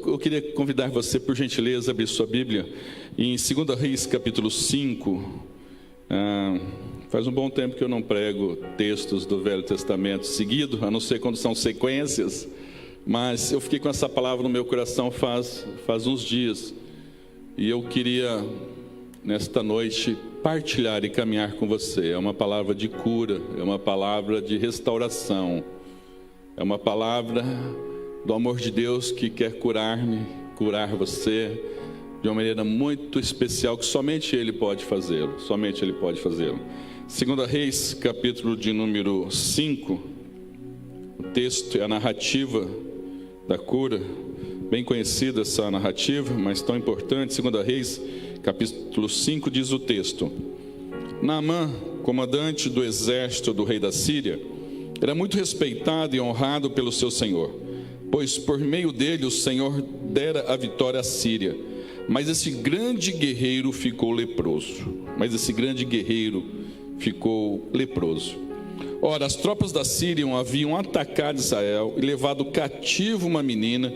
Eu queria convidar você, por gentileza, a abrir sua Bíblia em 2 Reis, capítulo 5. Faz um bom tempo que eu não prego textos do Velho Testamento seguido, a não ser quando são sequências, mas eu fiquei com essa palavra no meu coração faz uns dias, e eu queria, nesta noite, partilhar e caminhar com você. É uma palavra de cura, é uma palavra de restauração, é uma palavra do amor de Deus que quer curar-me, curar você de uma maneira muito especial, que somente Ele pode fazê-lo, somente Ele pode fazê-lo. 2 Reis, capítulo de número 5, o texto é a narrativa da cura, bem conhecida essa narrativa, mas tão importante. 2 Reis, capítulo 5, diz o texto: Naamã, comandante do exército do rei da Síria, era muito respeitado e honrado pelo seu senhor, pois por meio dele o Senhor dera a vitória à Síria. Mas esse grande guerreiro ficou leproso. Ora, as tropas da Síria haviam atacado Israel e levado cativo uma menina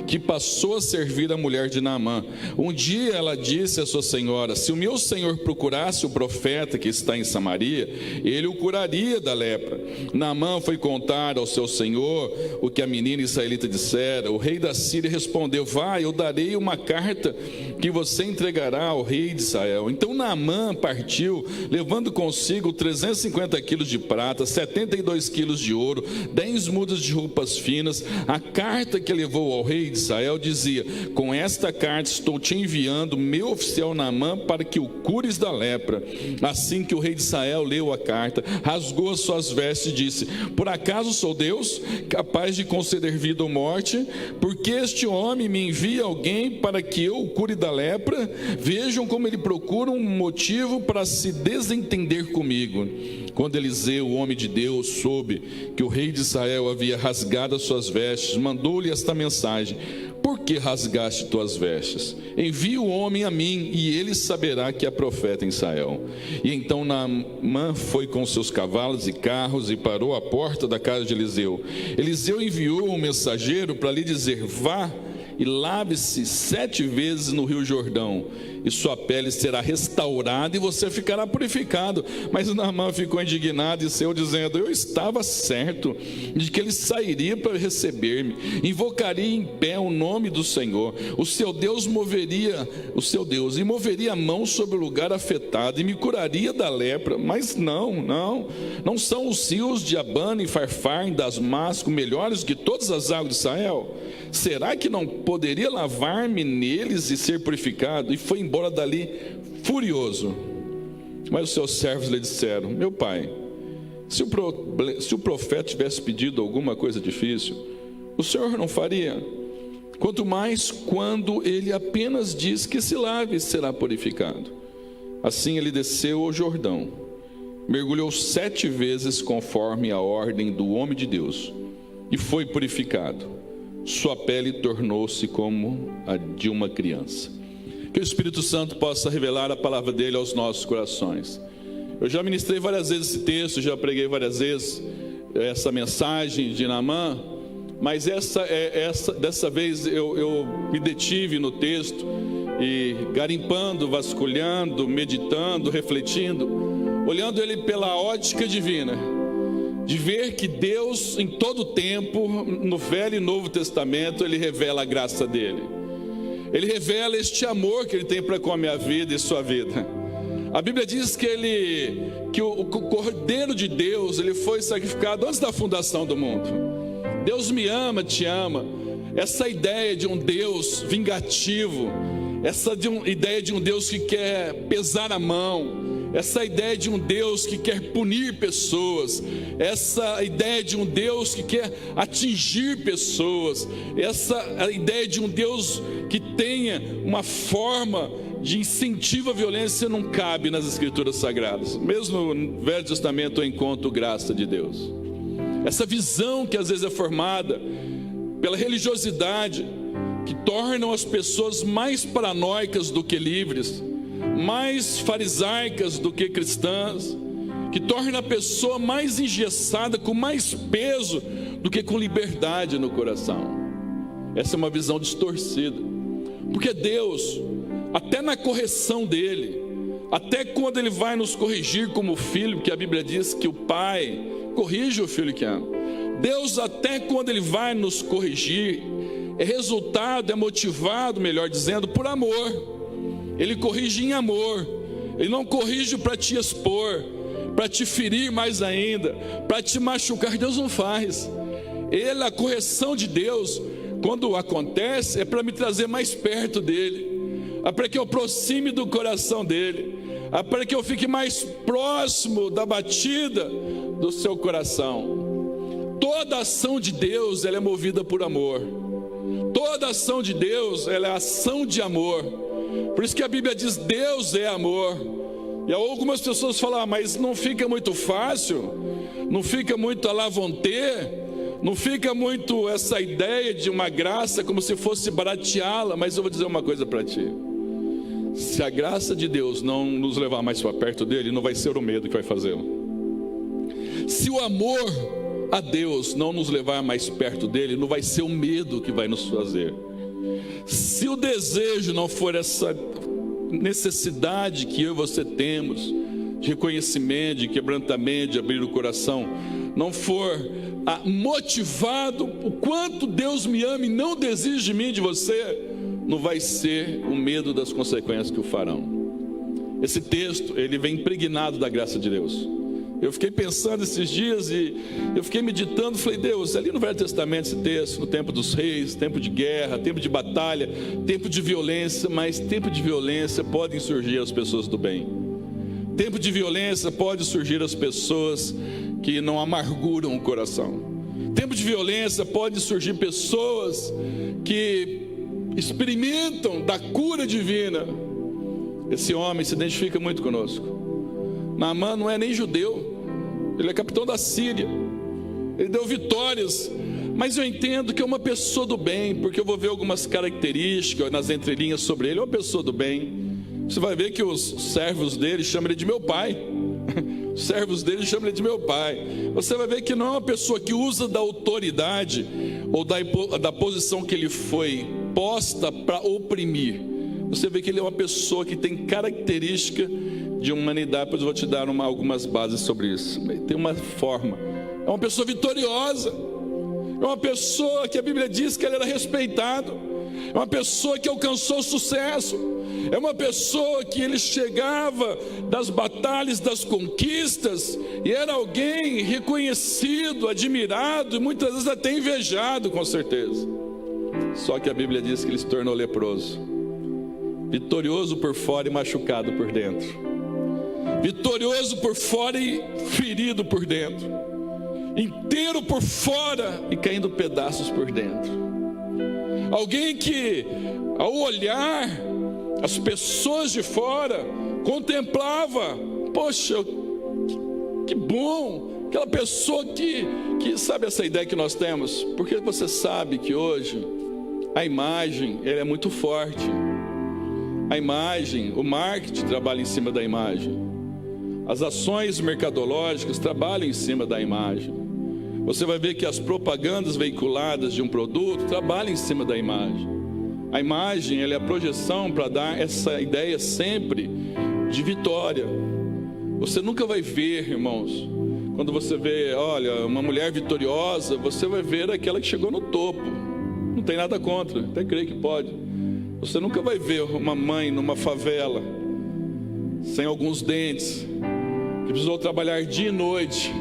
que passou a servir a mulher de Naamã. Um dia ela disse à sua senhora: se o meu senhor procurasse o profeta que está em Samaria, ele o curaria da lepra. Naamã foi contar ao seu senhor o que a menina israelita dissera. O rei da Síria respondeu: vá, eu darei uma carta que você entregará ao rei de Israel. Então Naamã partiu, levando consigo 350 quilos de prata, 72 quilos de ouro, 10 mudas de roupas finas. A carta que levou ao rei de Israel dizia: com esta carta estou te enviando meu oficial Naamã para que o cures da lepra. Assim que o rei de Israel leu a carta, rasgou as suas vestes e disse: por acaso sou Deus, capaz de conceder vida ou morte? Porque este homem me envia alguém para que eu o cure da lepra? Vejam como ele procura um motivo para se desentender comigo. Quando Eliseu, o homem de Deus, soube que o rei de Israel havia rasgado as suas vestes, mandou-lhe esta mensagem: por que rasgaste tuas vestes? Envia o homem a mim, e ele saberá que é profeta em Israel. E então Naamã foi com seus cavalos e carros e parou à porta da casa de Eliseu. Eliseu enviou um mensageiro para lhe dizer: vá e lave-se 7 vezes no rio Jordão, e sua pele será restaurada e você ficará purificado. Mas Naamã ficou indignado e saiu dizendo: eu estava certo de que ele sairia para receber-me, invocaria em pé o nome do Senhor, o seu Deus moveria a mão sobre o lugar afetado e me curaria da lepra. Mas não são os rios de Abana e Farfar em Damasco melhores que todas as águas de Israel? Será que não poderia lavar-me neles e ser purificado? E foi embora dali furioso. Mas os seus servos lhe disseram: meu pai, se o profeta tivesse pedido alguma coisa difícil, o senhor não faria? Quanto mais quando ele apenas diz que se lave e será purificado. Assim ele desceu ao Jordão, mergulhou 7 vezes conforme a ordem do homem de Deus, e foi purificado. Sua pele tornou-se como a de uma criança. Que o Espírito Santo possa revelar a palavra dele aos nossos corações. Eu já ministrei várias vezes esse texto, já preguei várias vezes essa mensagem de Naamã, mas dessa vez eu me detive no texto e garimpando, vasculhando, meditando, refletindo, olhando ele pela ótica divina, de ver que Deus, em todo tempo, no Velho e Novo Testamento, Ele revela a graça dEle. Ele revela este amor que Ele tem para com a minha vida e sua vida. A Bíblia diz que o Cordeiro de Deus, Ele foi sacrificado antes da fundação do mundo. Deus me ama, te ama. Essa ideia de um Deus vingativo, ideia de um Deus que quer pesar a mão, essa ideia de um Deus que quer punir pessoas, essa ideia de um Deus que quer atingir pessoas, essa ideia de um Deus que tenha uma forma de incentivo à violência não cabe nas Escrituras Sagradas. Mesmo no Velho Testamento eu encontro graça de Deus. Essa visão que às vezes é formada pela religiosidade, que tornam as pessoas mais paranoicas do que livres, mais farisaicas do que cristãs, que torna a pessoa mais engessada, com mais peso do que com liberdade no coração. Essa é uma visão distorcida. Porque Deus, até na correção dele, até quando ele vai nos corrigir como filho, porque a Bíblia diz que o pai corrige o filho que ama. Deus, até quando ele vai nos corrigir, é resultado, é motivado, melhor dizendo, por amor. Ele corrige em amor. Ele não corrige para te expor, para te ferir mais ainda, para te machucar. Deus não faz. A correção de Deus, quando acontece, é para me trazer mais perto dele, é para que eu aproxime do coração dele, é para que eu fique mais próximo da batida do seu coração. Toda ação de Deus, ela é movida por amor. Toda ação de Deus, ela é ação de amor. Por isso que a Bíblia diz: Deus é amor. E algumas pessoas falam: mas não fica muito fácil, não fica muito à la vontade, não fica muito essa ideia de uma graça como se fosse barateá-la. Mas eu vou dizer uma coisa para ti: se a graça de Deus não nos levar mais para perto dele, não vai ser o medo que vai fazê-lo. Se o amor a Deus não nos levar mais perto dele, não vai ser o medo que vai nos fazer. Se o desejo não for essa necessidade que eu e você temos, de reconhecimento, de quebrantamento, de abrir o coração, não for motivado o quanto Deus me ama e não desiste de mim, de você, não vai ser o medo das consequências que o farão. Esse texto, ele vem impregnado da graça de Deus. Eu fiquei pensando esses dias e eu fiquei meditando, falei: Deus, ali no Velho Testamento esse texto, no tempo dos reis, tempo de guerra, tempo de batalha, tempo de violência, mas tempo de violência podem surgir as pessoas do bem. Tempo de violência pode surgir as pessoas que não amarguram o coração. Tempo de violência pode surgir pessoas que experimentam da cura divina. Esse homem se identifica muito conosco. Naamã não é nem judeu, ele é capitão da Síria, ele deu vitórias, mas eu entendo que é uma pessoa do bem, porque eu vou ver algumas características nas entrelinhas sobre ele. É uma pessoa do bem. Você vai ver que os servos dele chamam ele de meu pai. Os servos dele chamam ele de meu pai. Você vai ver que não é uma pessoa que usa da autoridade ou da posição que ele foi posta para oprimir. Você vê que ele é uma pessoa que tem característica de humanidade. Depois eu vou te dar algumas bases sobre isso. Tem uma forma. É uma pessoa vitoriosa. É uma pessoa que a Bíblia diz que ele era respeitado. É uma pessoa que alcançou sucesso. É uma pessoa que ele chegava das batalhas, das conquistas, e era alguém reconhecido, admirado e muitas vezes até invejado, com certeza. Só que a Bíblia diz que ele se tornou leproso, vitorioso por fora e machucado por dentro. Vitorioso por fora e ferido por dentro. Inteiro por fora e caindo pedaços por dentro. Alguém que, ao olhar as pessoas de fora, contemplava: poxa, que bom, aquela pessoa que sabe essa ideia que nós temos, porque você sabe que hoje a imagem, ela é muito forte. A imagem, o marketing trabalha em cima da imagem. As ações mercadológicas trabalham em cima da imagem. Você vai ver que as propagandas veiculadas de um produto trabalham em cima da imagem. A imagem, ela é a projeção para dar essa ideia sempre de vitória. Você nunca vai ver, irmãos, quando você vê, olha, uma mulher vitoriosa, você vai ver aquela que chegou no topo. Não tem nada contra, até creio que pode. Você nunca vai ver uma mãe numa favela, sem alguns dentes, que precisou trabalhar dia e noite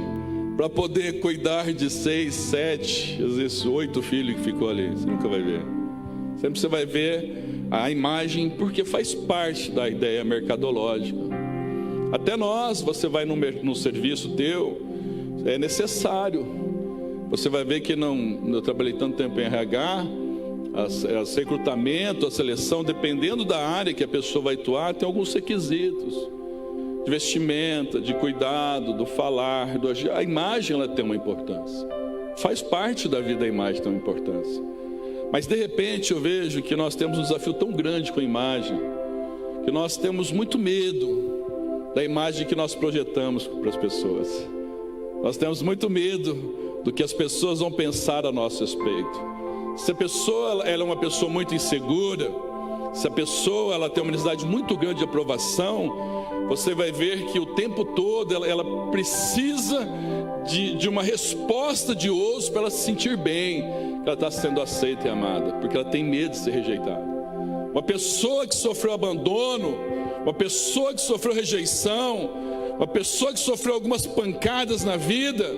para poder cuidar de 6, 7, às vezes 8 filhos que ficou ali. Você nunca vai ver. Sempre você vai ver a imagem, porque faz parte da ideia mercadológica. Até nós, você vai no serviço teu, é necessário. Você vai ver que eu trabalhei tanto tempo em RH, recrutamento, a seleção, dependendo da área que a pessoa vai atuar, tem alguns requisitos de vestimenta, de cuidado, do falar, do agir. A imagem, ela tem uma importância. Faz parte da vida a imagem, tem uma importância. Mas de repente eu vejo que nós temos um desafio tão grande com a imagem, que nós temos muito medo da imagem que nós projetamos para as pessoas. Nós temos muito medo do que as pessoas vão pensar a nosso respeito. Se a pessoa ela é uma pessoa muito insegura, se a pessoa ela tem uma necessidade muito grande de aprovação, você vai ver que o tempo todo ela precisa de uma resposta de outros para ela se sentir bem, que ela está sendo aceita e amada, porque ela tem medo de ser rejeitada. Uma pessoa que sofreu abandono, uma pessoa que sofreu rejeição, uma pessoa que sofreu algumas pancadas na vida,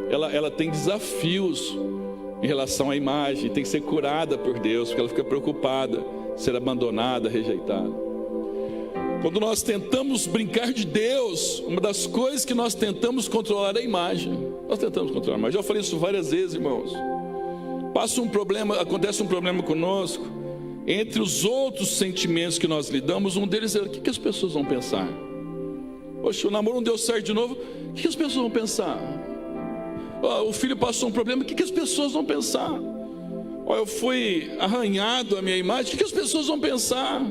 ela tem desafios em relação à imagem, tem que ser curada por Deus, porque ela fica preocupada, ser abandonada, rejeitada. Quando nós tentamos brincar de Deus, uma das coisas que nós tentamos controlar é a imagem. Nós tentamos controlar a imagem. Já falei isso várias vezes, irmãos. Acontece um problema conosco. Entre os outros sentimentos que nós lidamos, um deles é: o que as pessoas vão pensar? Poxa, o namoro não deu certo de novo, o que as pessoas vão pensar? O filho passou um problema, o que as pessoas vão pensar? Eu fui arranhado a minha imagem, o que as pessoas vão pensar?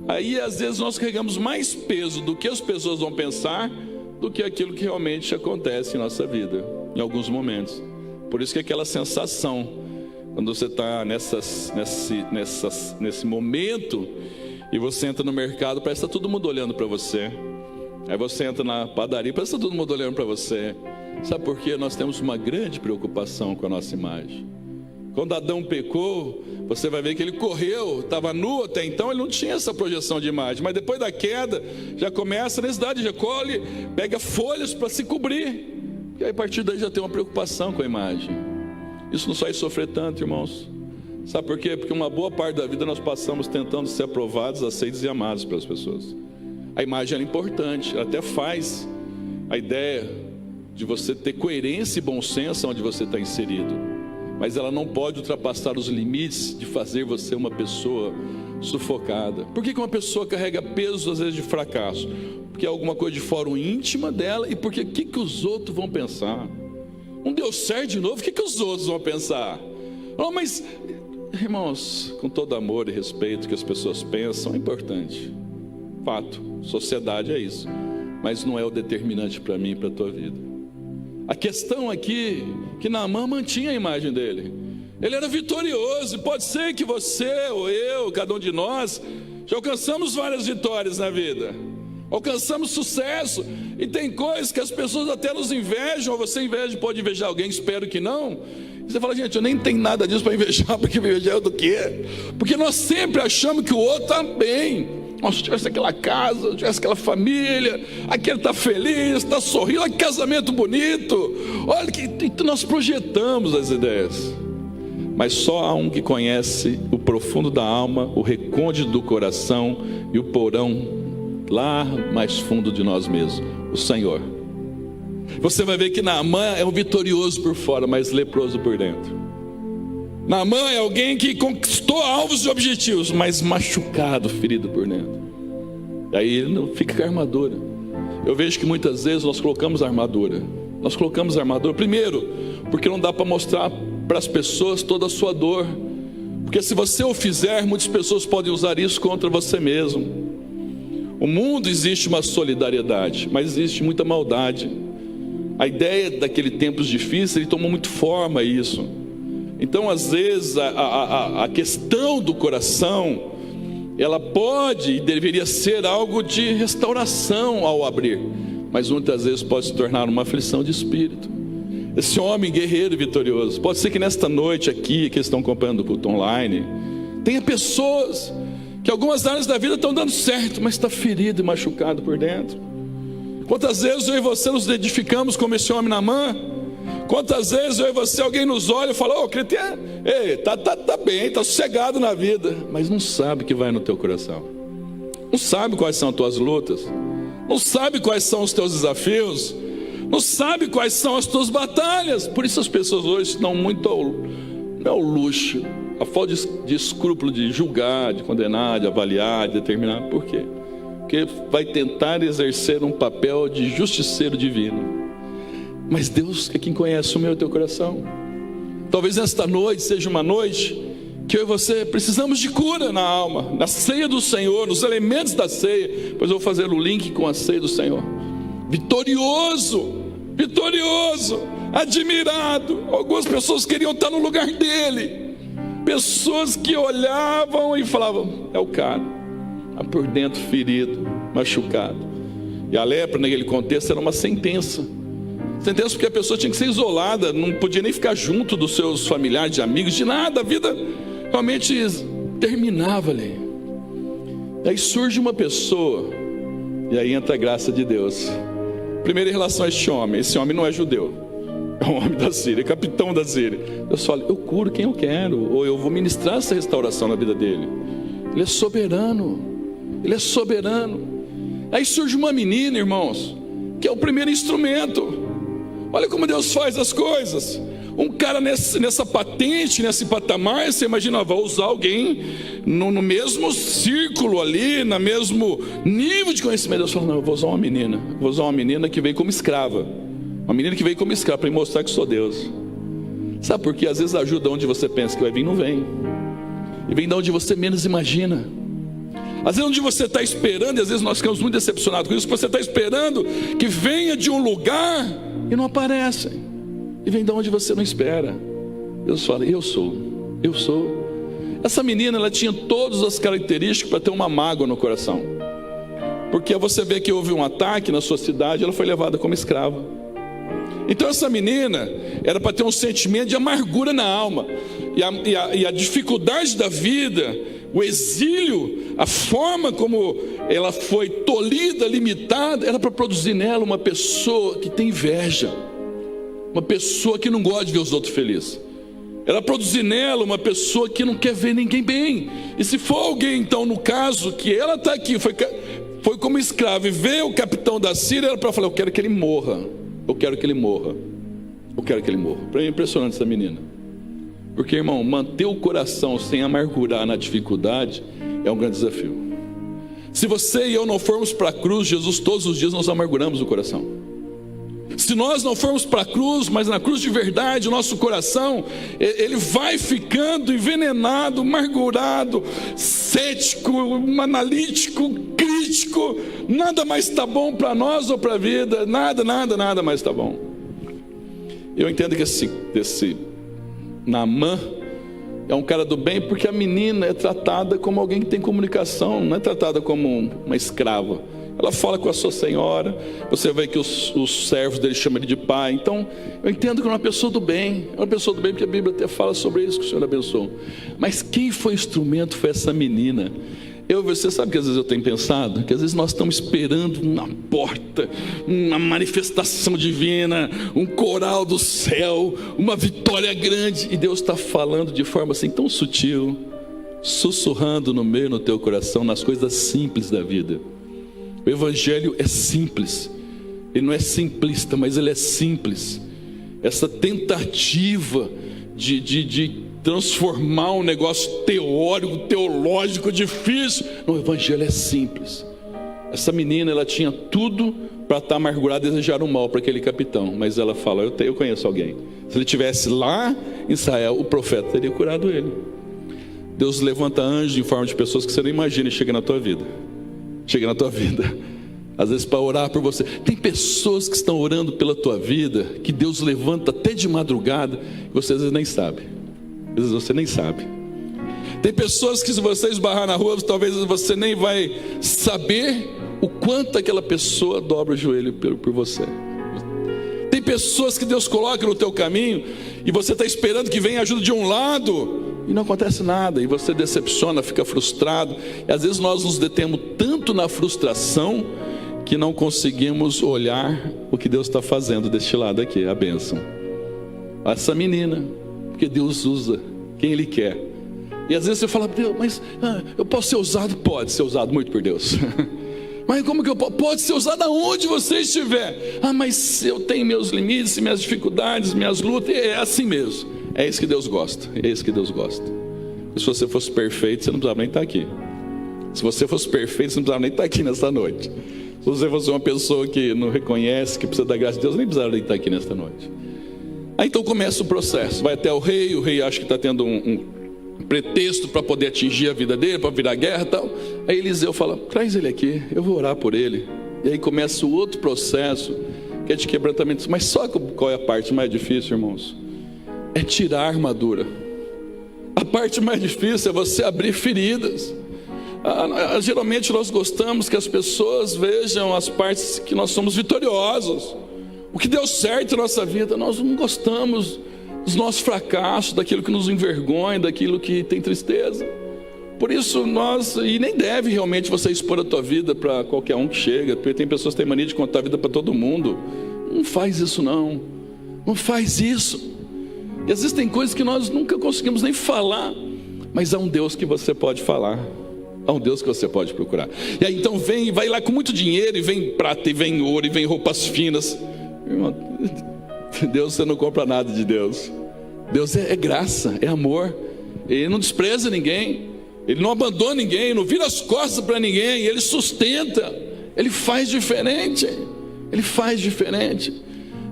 Aí às vezes nós carregamos mais peso do que as pessoas vão pensar, do que aquilo que realmente acontece em nossa vida, em alguns momentos. Por isso que aquela sensação, quando você está nesse momento, e você entra no mercado, parece que está todo mundo olhando para você. Aí você entra na padaria, parece que está todo mundo olhando para você. Sabe por quê? Nós temos uma grande preocupação com a nossa imagem. Quando Adão pecou, você vai ver que ele correu, estava nu até então, ele não tinha essa projeção de imagem. Mas depois da queda, já começa a necessidade, já colhe, pega folhas para se cobrir. E aí a partir daí já tem uma preocupação com a imagem. Isso não faz sofrer tanto, irmãos. Sabe por quê? Porque uma boa parte da vida nós passamos tentando ser aprovados, aceitos e amados pelas pessoas. A imagem é importante, ela até faz a ideia de você ter coerência e bom senso onde você está inserido. Mas ela não pode ultrapassar os limites de fazer você uma pessoa sufocada. Por que uma pessoa carrega peso às vezes de fracasso? Porque é alguma coisa de fora íntima dela. E porque o que os outros vão pensar? Não deu certo de novo, o que os outros vão pensar? Não, mas, irmãos, com todo amor e respeito que as pessoas pensam, é importante. Fato, sociedade é isso. Mas não é o determinante para mim e para a tua vida. A questão aqui, que Naamã mantinha a imagem dele. Ele era vitorioso, e pode ser que você ou eu, cada um de nós, já alcançamos várias vitórias na vida. Alcançamos sucesso, e tem coisas que as pessoas até nos invejam, ou você pode invejar alguém, espero que não. E você fala: gente, eu nem tenho nada disso para invejar, porque me invejar do quê? Porque nós sempre achamos que o outro está bem. Se tivesse aquela casa, se tivesse aquela família, aquele está feliz, está sorrindo, olha que casamento bonito, olha que nós projetamos as ideias. Mas só há um que conhece o profundo da alma, o recôndito do coração e o porão lá mais fundo de nós mesmos, o Senhor. Você vai ver que Naamã é um vitorioso por fora, mas leproso por dentro. Naamã é alguém que conquistou alvos e objetivos, mas machucado, ferido por dentro. Aí ele não fica com a armadura. Eu vejo que muitas vezes nós colocamos a armadura. Nós colocamos a armadura, primeiro, porque não dá para mostrar para as pessoas toda a sua dor. Porque se você o fizer, muitas pessoas podem usar isso contra você mesmo. O mundo existe uma solidariedade, mas existe muita maldade. A ideia daquele tempos difíceis, ele tomou muito forma isso. Então às vezes a questão do coração, ela pode e deveria ser algo de restauração ao abrir, mas muitas vezes pode se tornar uma aflição de espírito. Esse homem guerreiro e vitorioso, pode ser que nesta noite aqui, que estão acompanhando o culto online, tenha pessoas que algumas áreas da vida estão dando certo, mas está ferido e machucado por dentro. Quantas vezes eu e você nos identificamos como esse homem Naamã? Quantas vezes eu e você, alguém nos olha e fala: cristão, tá bem, tá sossegado na vida, mas não sabe o que vai no teu coração, não sabe quais são as tuas lutas, não sabe quais são os teus desafios, não sabe quais são as tuas batalhas. Por isso as pessoas hoje estão muito ao luxo, a falta de escrúpulo de julgar, de condenar, de avaliar, de determinar. Por quê? Porque vai tentar exercer um papel de justiceiro divino. Mas Deus é quem conhece o meu e o teu coração. Talvez esta noite seja uma noite que eu e você precisamos de cura na alma, na ceia do Senhor, nos elementos da ceia. Pois eu vou fazer o link com a ceia do Senhor. Vitorioso, admirado. Algumas pessoas queriam estar no lugar dele, Pessoas que olhavam e falavam: é o cara, está por dentro ferido, machucado. E a lepra naquele contexto era uma sentença. Sentença porque a pessoa tinha que ser isolada, não podia nem ficar junto dos seus familiares, de amigos, de nada. A vida realmente terminava ali. Aí surge uma pessoa, e aí entra a graça de Deus. Primeiro, em relação a este homem: esse homem não é judeu, é um homem da Síria, é capitão da Síria. Deus fala: eu curo quem eu quero, ou eu vou ministrar essa restauração na vida dele. Ele é soberano, ele é soberano. Aí surge uma menina, irmãos, que é o primeiro instrumento. Olha como Deus faz as coisas. Um cara nessa patente, nesse patamar, você imagina, vai usar alguém no mesmo círculo ali, no mesmo nível de conhecimento. Deus fala: não, eu vou usar uma menina que veio como escrava. Uma menina que veio como escrava, para mostrar que sou Deus. Sabe por quê? Às vezes ajuda onde você pensa que vai vir, não vem. E vem de onde você menos imagina. Às vezes onde você está esperando, e às vezes nós ficamos muito decepcionados com isso, que você está esperando que venha de um lugar e não aparece. E vem de onde você não espera. Deus fala: eu sou. Essa menina, ela tinha todas as características para ter uma mágoa no coração. Porque você vê que houve um ataque na sua cidade, ela foi levada como escrava. Então essa menina era para ter um sentimento de amargura na alma. E a dificuldade da vida, o exílio, a forma como ela foi tolhida, limitada, era para produzir nela uma pessoa que tem inveja, uma pessoa que não gosta de ver os outros felizes. Era produzir nela uma pessoa que não quer ver ninguém bem. E se for alguém, então, no caso, que ela está aqui, foi como escrava, e veio o capitão da Síria, era para falar: eu quero que ele morra. Eu quero que ele morra. Para mim é impressionante essa menina. Porque, irmão, manter o coração sem amargurar na dificuldade é um grande desafio. Se você e eu não formos para a cruz, Jesus, todos os dias nós amarguramos o coração. Se nós não formos para a cruz, mas na cruz de verdade, o nosso coração, ele vai ficando envenenado, amargurado, cético, analítico, crítico. Nada mais está bom para nós ou para a vida. Nada mais está bom. Eu entendo que esse Naamã é um cara do bem, porque a menina é tratada como alguém que tem comunicação, não é tratada como uma escrava. Ela fala com a sua senhora, você vê que os servos dele chamam ele de pai. Então eu entendo que é uma pessoa do bem, porque a Bíblia até fala sobre isso, que o Senhor abençoou. Mas quem foi instrumento foi essa menina. Você sabe que às vezes eu tenho pensado, que às vezes nós estamos esperando uma porta, uma manifestação divina, um coral do céu, uma vitória grande, e Deus está falando de forma assim tão sutil, sussurrando no meio, no teu coração, nas coisas simples da vida. O Evangelho é simples, ele não é simplista, mas ele é simples. Essa tentativa de transformar um negócio teórico, teológico, difícil. O Evangelho é simples. Essa menina, ela tinha tudo para estar amargurada e desejar o mal para aquele capitão, mas ela fala: eu conheço alguém. Se ele estivesse lá em Israel, o profeta teria curado ele. Deus levanta anjos em forma de pessoas que você não imagina e chega na tua vida. Às vezes para orar por você. Tem pessoas que estão orando pela tua vida, que Deus levanta até de madrugada, e você às vezes nem sabe. Às vezes você nem sabe. Tem pessoas que, se você esbarrar na rua, talvez você nem vai saber o quanto aquela pessoa dobra o joelho por você. Tem pessoas que Deus coloca no teu caminho, e você está esperando que venha ajuda de um lado, e não acontece nada, e você decepciona, fica frustrado. E às vezes nós nos detemos tanto na frustração, que não conseguimos olhar o que Deus está fazendo deste lado aqui, a bênção. Essa menina, porque Deus usa quem Ele quer. E às vezes você fala: Deus, mas eu posso ser usado? Pode ser usado muito por Deus. Mas como que eu posso? Pode ser usado aonde você estiver. Mas eu tenho meus limites, minhas dificuldades, minhas lutas. É assim mesmo. É isso que Deus gosta. Se você fosse perfeito, você não precisava nem estar aqui. Se você fosse perfeito, você não precisava nem estar aqui nessa noite. Se você fosse uma pessoa que não reconhece, que precisa da graça de Deus, nem precisava nem estar aqui nesta noite. Aí então começa o processo. Vai até o rei acha que está tendo um pretexto para poder atingir a vida dele, para virar guerra e tal. Aí Eliseu fala: traz ele aqui, eu vou orar por ele. E aí começa o outro processo, que é de quebrantamento. Mas só qual é a parte mais difícil, irmãos? É tirar a armadura. A parte mais difícil é você abrir feridas. Geralmente nós gostamos que as pessoas vejam as partes que nós somos vitoriosos, o que deu certo na nossa vida. Nós não gostamos dos nossos fracassos, daquilo que nos envergonha, daquilo que tem tristeza. Por isso e nem deve realmente você expor a tua vida para qualquer um que chega, porque tem pessoas que têm mania de contar a vida para todo mundo. Não faz isso não faz isso. E às vezes tem coisas que nós nunca conseguimos nem falar, mas há um Deus que você pode falar, há um Deus que você pode procurar. E aí então vai lá com muito dinheiro, e vem prata, e vem ouro, e vem roupas finas. Irmão, Deus, você não compra nada de Deus. Deus é graça, é amor. Ele não despreza ninguém, Ele não abandona ninguém, não vira as costas para ninguém, Ele sustenta, Ele faz diferente. Ele faz diferente.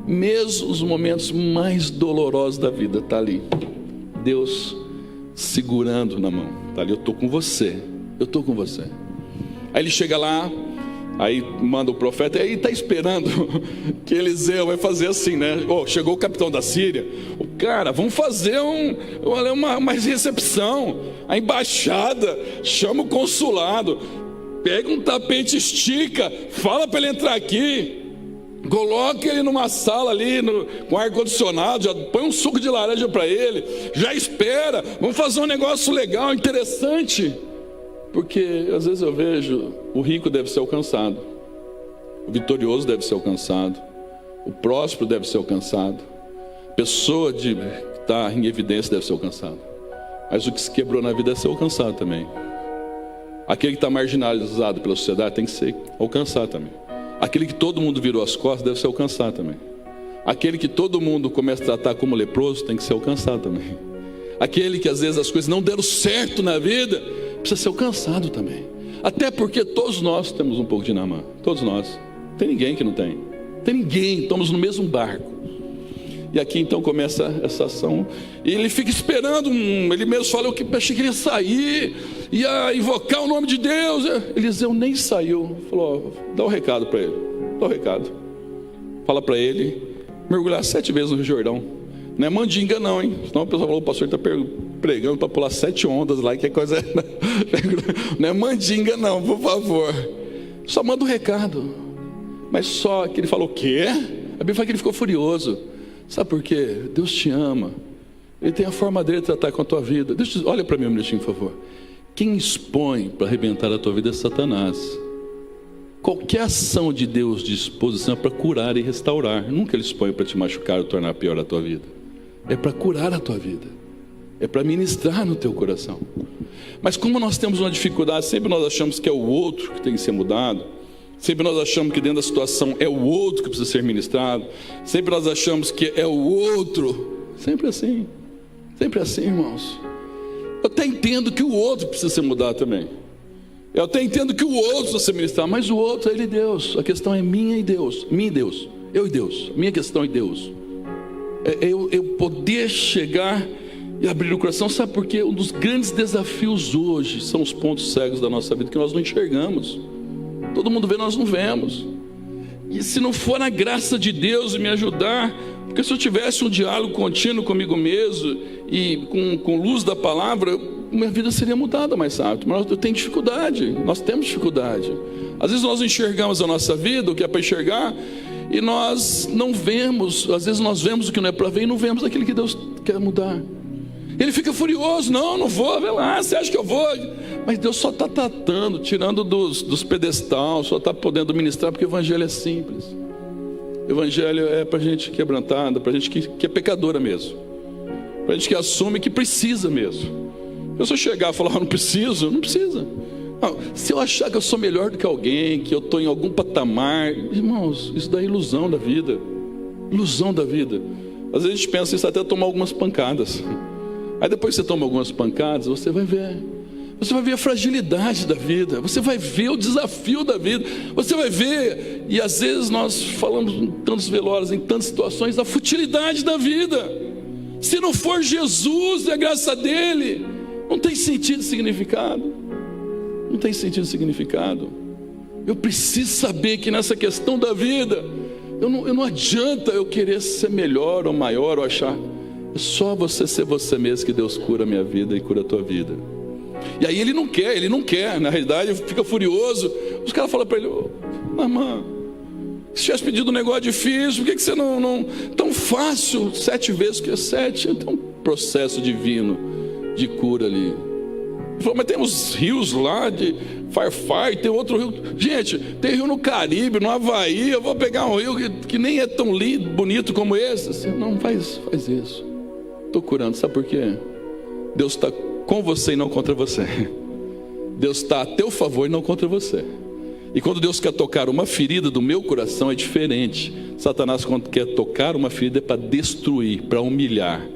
Mesmo os momentos mais dolorosos da vida, está ali Deus segurando na mão, está ali, eu estou com você. Aí ele chega lá, aí manda o profeta, e aí está esperando que Eliseu vai fazer assim, né? Chegou o capitão da Síria, o cara, vamos fazer uma recepção, a embaixada, chama o consulado, pega um tapete, estica, fala para ele entrar aqui, coloca ele numa sala ali com ar-condicionado, já põe um suco de laranja para ele, já espera, vamos fazer um negócio legal, interessante. Porque às vezes eu vejo, o rico deve ser alcançado, o vitorioso deve ser alcançado, o próspero deve ser alcançado, a pessoa que está em evidência deve ser alcançada, mas o que se quebrou na vida é ser alcançado também. Aquele que está marginalizado pela sociedade tem que ser alcançado também. Aquele que todo mundo virou as costas deve ser alcançado também. Aquele que todo mundo começa a tratar como leproso tem que ser alcançado também. Aquele que às vezes as coisas não deram certo na vida precisa ser alcançado também. Até porque todos nós temos um pouco de Naamã. Todos nós. Não tem ninguém que não tem. Não tem ninguém. Estamos no mesmo barco. E aqui então começa essa ação. E ele fica esperando. Ele mesmo fala, eu achei que ele ia sair, ia invocar o nome de Deus. Eliseu nem saiu. Falou, dá um recado para ele. Dá um recado. Fala para ele mergulhar 7 vezes no Rio Jordão. Não é mandinga não, hein? Senão o pessoal falou, o pastor está pregando para pular 7 ondas lá, que é coisa... Não é mandinga não, por favor. Só manda um recado. Mas só que ele falou, o quê? A Bíblia fala que ele ficou furioso. Sabe por quê? Deus te ama. Ele tem a forma dele de tratar com a tua vida. Olha para mim um minutinho, por favor. Quem expõe para arrebentar a tua vida é Satanás. Qualquer ação de Deus de exposição é para curar e restaurar. Nunca ele expõe para te machucar ou tornar pior a tua vida. É para curar a tua vida. É para ministrar no teu coração. Mas como nós temos uma dificuldade, sempre nós achamos que é o outro que tem que ser mudado. Sempre nós achamos que dentro da situação é o outro que precisa ser ministrado. Sempre nós achamos que é o outro. Sempre assim, irmãos. Eu até entendo que o outro precisa ser mudado também. Eu até entendo que o outro precisa ser ministrado, mas o outro é ele e Deus. A questão é minha e Deus. Minha e Deus. Eu e Deus. Minha questão é Deus. Eu poder chegar e abrir o coração. Sabe por quê? Um dos grandes desafios hoje são os pontos cegos da nossa vida que nós não enxergamos. Todo mundo vê, nós não vemos. E se não for na graça de Deus e me ajudar, porque se eu tivesse um diálogo contínuo comigo mesmo e com luz da palavra, minha vida seria mudada mais rápido. Mas eu tenho dificuldade, nós temos dificuldade. Às vezes nós enxergamos a nossa vida, o que é para enxergar, e nós não vemos. Às vezes nós vemos o que não é para ver e não vemos aquilo que Deus quer mudar. Ele fica furioso, não vou, vai lá, você acha que eu vou? Mas Deus só está tratando, tirando dos pedestais, só está podendo ministrar, porque o evangelho é simples. O evangelho é para gente quebrantada, para gente que é pecadora mesmo, para gente que assume que precisa mesmo. Se eu chegar e falar, não preciso, não precisa. Não, se eu achar que eu sou melhor do que alguém, que eu estou em algum patamar, irmãos, isso daí é ilusão da vida. Ilusão da vida. Às vezes a gente pensa isso até tomar algumas pancadas. Aí depois que você toma algumas pancadas, você vai ver a fragilidade da vida, você vai ver o desafio da vida, você vai ver, e às vezes nós falamos em tantos velórios, em tantas situações, da futilidade da vida. Se não for Jesus e a graça dele, não tem sentido e significado. Não tem sentido e significado. Eu preciso saber que nessa questão da vida, eu não adianta eu querer ser melhor ou maior ou achar. É só você ser você mesmo que Deus cura a minha vida e cura a tua vida. E aí ele não quer, na realidade fica furioso. Os caras falam para ele: mamãe, se tivesse pedido um negócio difícil, por que você não tão fácil, 7 vezes que é 7? Então, um processo divino de cura ali. Ele falou: mas tem uns rios lá de Firefly, tem outro rio. Gente, tem rio no Caribe, no Havaí. Eu vou pegar um rio que nem é tão lindo, bonito como esse. Assim, não, faz isso. Estou curando, sabe por quê? Deus está com você e não contra você. Deus está a teu favor e não contra você. E quando Deus quer tocar uma ferida do meu coração, é diferente. Satanás, quando quer tocar uma ferida, é para destruir, para humilhar,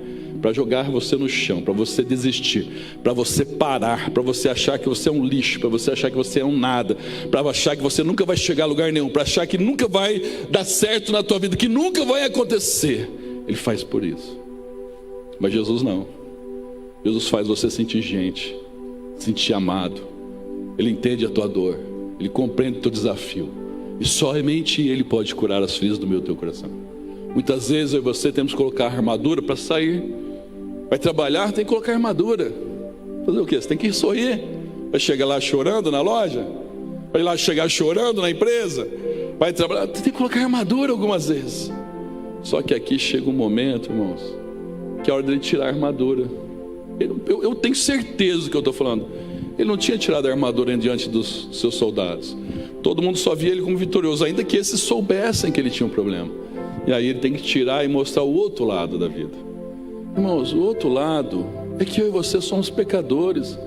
para jogar você no chão, para você desistir, para você parar, para você achar que você é um lixo, para você achar que você é um nada, para achar que você nunca vai chegar a lugar nenhum, para achar que nunca vai dar certo na tua vida, que nunca vai acontecer. Ele faz por isso. Mas Jesus não. Jesus faz você sentir gente, sentir amado. Ele entende a tua dor, Ele compreende o teu desafio. E somente Ele pode curar as feridas do meu e teu coração. Muitas vezes eu e você temos que colocar armadura para sair. Vai trabalhar, tem que colocar armadura. Fazer o quê? Você tem que sorrir. Vai chegar lá chorando na loja? Vai lá chegar chorando na empresa? Vai trabalhar, tem que colocar armadura algumas vezes. Só que aqui chega um momento, irmãos, que é a hora de tirar a armadura. Eu tenho certeza do que eu estou falando. Ele não tinha tirado a armadura diante dos seus soldados. Todo mundo só via ele como vitorioso, ainda que esses soubessem que ele tinha um problema. E aí ele tem que tirar e mostrar o outro lado da vida. Irmãos, o outro lado é que eu e você somos pecadores.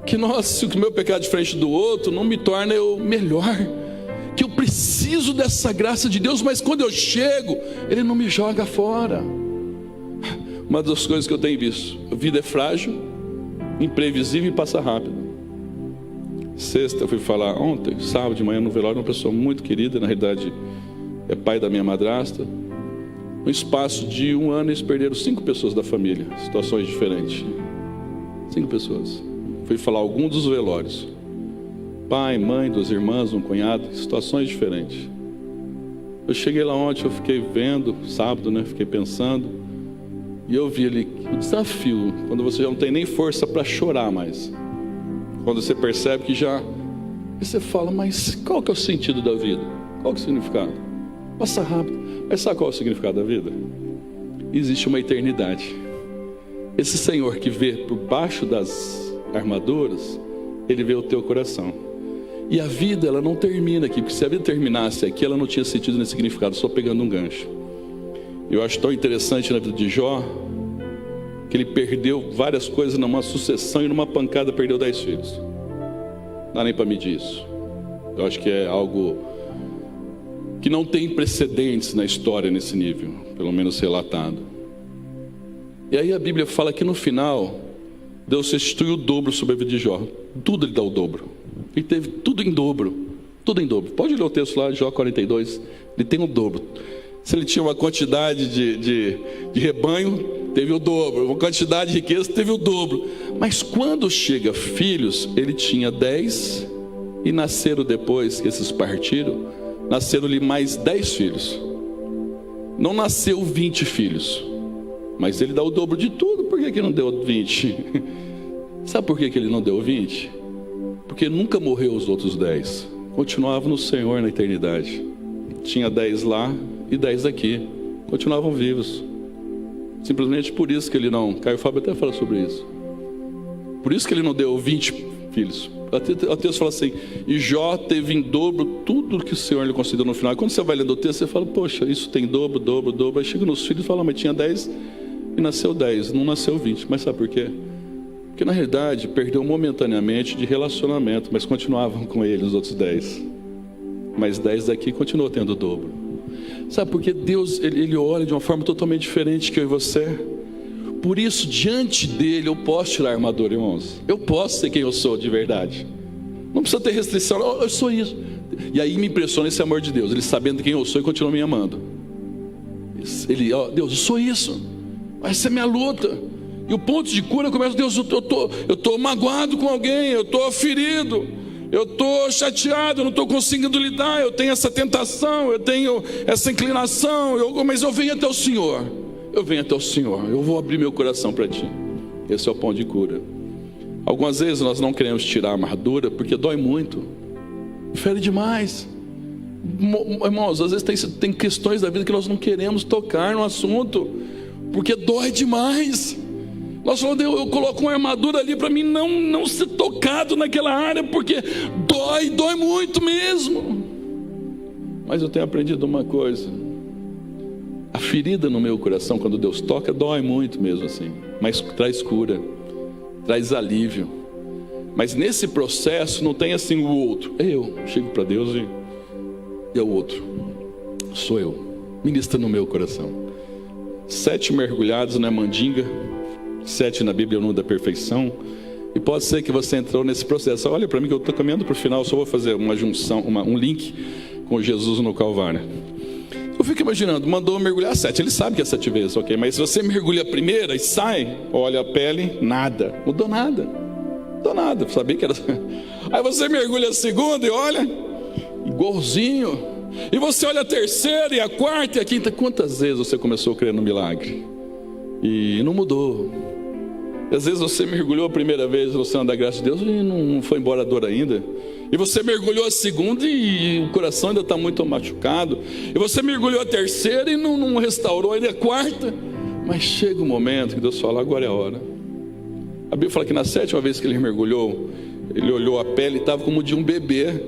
Que se o meu pecado é diferente do outro não me torna eu melhor. Que eu preciso dessa graça de Deus, mas quando eu chego, Ele não me joga fora. Uma das coisas que eu tenho visto: a vida é frágil, imprevisível e passa rápido. Sexta, eu fui falar ontem, sábado de manhã no velório, uma pessoa muito querida, na realidade é pai da minha madrasta. No espaço de 1 ano eles perderam 5 pessoas da família, situações diferentes. 5 pessoas. Fui falar alguns dos velórios: pai, mãe, 2 irmãs, um cunhado, situações diferentes. Eu cheguei lá ontem, eu fiquei vendo, sábado, fiquei pensando. E eu vi ali o desafio, quando você já não tem nem força para chorar mais. Quando você percebe que já... E você fala: mas qual que é o sentido da vida? Qual que é o significado? Passa rápido. Mas sabe qual é o significado da vida? Existe uma eternidade. Esse Senhor que vê por baixo das armaduras, Ele vê o teu coração. E a vida, ela não termina aqui, porque se a vida terminasse aqui, ela não tinha sentido nem significado, só pegando um gancho. Eu acho tão interessante na vida de Jó, que ele perdeu várias coisas numa sucessão e numa pancada perdeu 10 filhos. Não dá nem para medir isso. Eu acho que é algo que não tem precedentes na história nesse nível, pelo menos relatado. E aí a Bíblia fala que no final, Deus restituiu o dobro sobre a vida de Jó. Tudo Ele dá o dobro. Ele teve tudo em dobro. Tudo em dobro. Pode ler o texto lá de Jó 42. Ele tem o dobro. Se ele tinha uma quantidade de rebanho, teve o dobro. Uma quantidade de riqueza, teve o dobro. Mas quando chega filhos, ele tinha 10. E nasceram depois que esses partiram, nasceram-lhe mais 10 filhos. Não nasceu 20 filhos. Mas ele dá o dobro de tudo. Por que não deu 20? Sabe por que ele não deu 20? Porque nunca morreu os outros 10. Continuavam no Senhor na eternidade. Tinha 10 lá e 10 aqui. Continuavam vivos. Simplesmente por isso que ele não... Caio Fábio até fala sobre isso. Por isso que ele não deu 20 filhos. O texto fala assim: e Jó teve em dobro tudo que o Senhor lhe concedeu no final. E quando você vai lendo o texto, você fala: poxa, isso tem dobro, dobro, dobro. Aí chega nos filhos e fala: mas tinha 10 e nasceu 10, não nasceu 20. Mas sabe por quê? Porque na realidade perdeu momentaneamente de relacionamento, mas continuavam com ele os outros 10. Mas 10 daqui continuou tendo o dobro. Sabe por quê? Deus, ele olha de uma forma totalmente diferente que eu e você. Por isso, diante dele, eu posso tirar a armadura, irmãos. Eu posso ser quem eu sou de verdade. Não precisa ter restrição. Eu sou isso. E aí me impressiona esse amor de Deus. Ele sabendo quem eu sou e continua me amando. Ele, Deus, eu sou isso. Essa é a minha luta. E o ponto de cura começa: Deus, eu tô magoado com alguém. Eu estou ferido. Eu estou chateado. Eu não estou conseguindo lidar. Eu tenho essa tentação. Eu tenho essa inclinação. Mas eu venho até o Senhor. eu venho até o Senhor, eu vou abrir meu coração para Ti. Esse é o pão de cura. Algumas vezes nós não queremos tirar a amargura porque dói muito, fere demais. Irmãos, às vezes tem questões da vida que nós não queremos tocar no assunto, porque dói demais. Nós falamos, eu coloco uma armadura ali para mim não ser tocado naquela área, porque dói muito mesmo. Mas eu tenho aprendido uma coisa: a ferida no meu coração, quando Deus toca, dói muito mesmo assim, mas traz cura, traz alívio. Mas nesse processo não tem assim o outro. Eu chego para Deus e é o outro, sou eu. Ministra no meu coração. 7 mergulhados na mandinga, 7 na Bíblia é o número da perfeição. E pode ser que você entrou nesse processo. Olha para mim que eu estou caminhando para o final, só vou fazer uma junção, um link com Jesus no Calvário. Eu fico imaginando, mandou mergulhar 7, ele sabe que é 7 vezes, ok? Mas se você mergulha a primeira e sai, olha a pele, nada, mudou nada, sabia que era. Aí você mergulha a segunda e olha, igualzinho. E você olha a terceira e a quarta e a quinta. Quantas vezes você começou a crer no milagre e não mudou? E às vezes você mergulhou a primeira vez no oceano da graça de Deus e não foi embora a dor ainda. E você mergulhou a segunda e o coração ainda está muito machucado. E você mergulhou a terceira e não restaurou ainda a quarta. Mas chega um momento que Deus fala, agora é a hora. A Bíblia fala que na 7ª vez que ele mergulhou, ele olhou a pele e estava como de um bebê.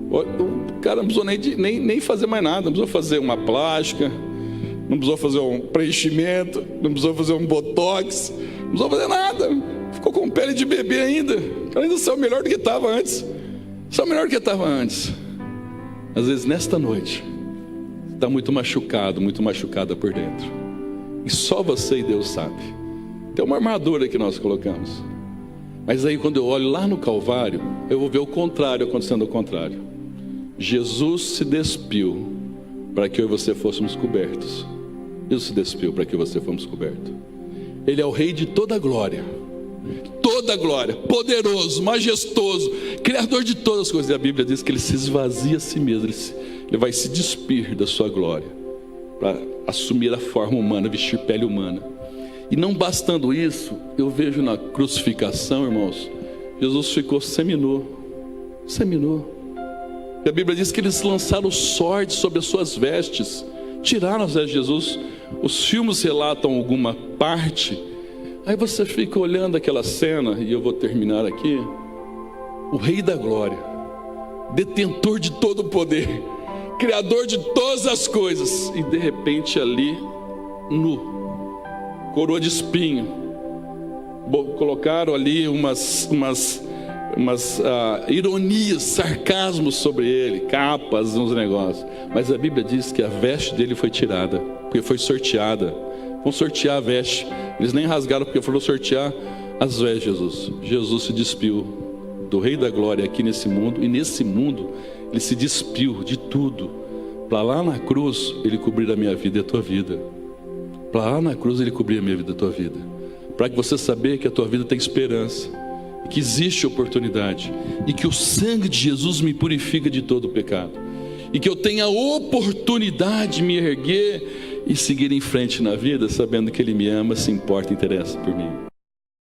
O cara não precisou nem fazer mais nada. Não precisou fazer uma plástica, não precisou fazer um preenchimento, não precisou fazer um botox, não precisou fazer nada. Ficou com pele de bebê ainda. O cara ainda saiu melhor do que estava antes. Às vezes nesta noite está muito machucado, muito machucada por dentro. E só você e Deus sabe. Tem uma armadura que nós colocamos. Mas aí quando eu olho lá no Calvário, eu vou ver o contrário acontecendo ao contrário. Jesus se despiu para que eu e você fôssemos cobertos. Jesus se despiu para que eu e você fôssemos cobertos. Ele é o Rei de toda a glória, poderoso, majestoso, Criador de todas as coisas. E a Bíblia diz que Ele se esvazia a si mesmo, Ele vai se despir da sua glória, para assumir a forma humana, vestir pele humana. E não bastando isso, eu vejo na crucificação, irmãos, Jesus ficou seminu. E a Bíblia diz que eles lançaram sorte sobre as suas vestes, tiraram as vestes de Jesus. Os filmes relatam alguma parte. Aí você fica olhando aquela cena, e eu vou terminar aqui. O Rei da Glória, detentor de todo o poder, Criador de todas as coisas, e de repente ali, nu, coroa de espinho, colocaram ali umas ironias, sarcasmos sobre ele, capas, uns negócios. Mas a Bíblia diz que a veste dele foi tirada, porque foi sorteada. Vão sortear a veste. Eles nem rasgaram porque foram sortear as vestes de Jesus. Jesus se despiu do Rei da Glória aqui nesse mundo, e nesse mundo Ele se despiu de tudo, para lá na cruz Ele cobrir a minha vida e a tua vida. Para lá na cruz Ele cobrir a minha vida e a tua vida, para que você saber que a tua vida tem esperança, que existe oportunidade, e que o sangue de Jesus me purifica de todo o pecado, e que eu tenha a oportunidade de me erguer e seguir em frente na vida, sabendo que Ele me ama, se importa e interessa por mim.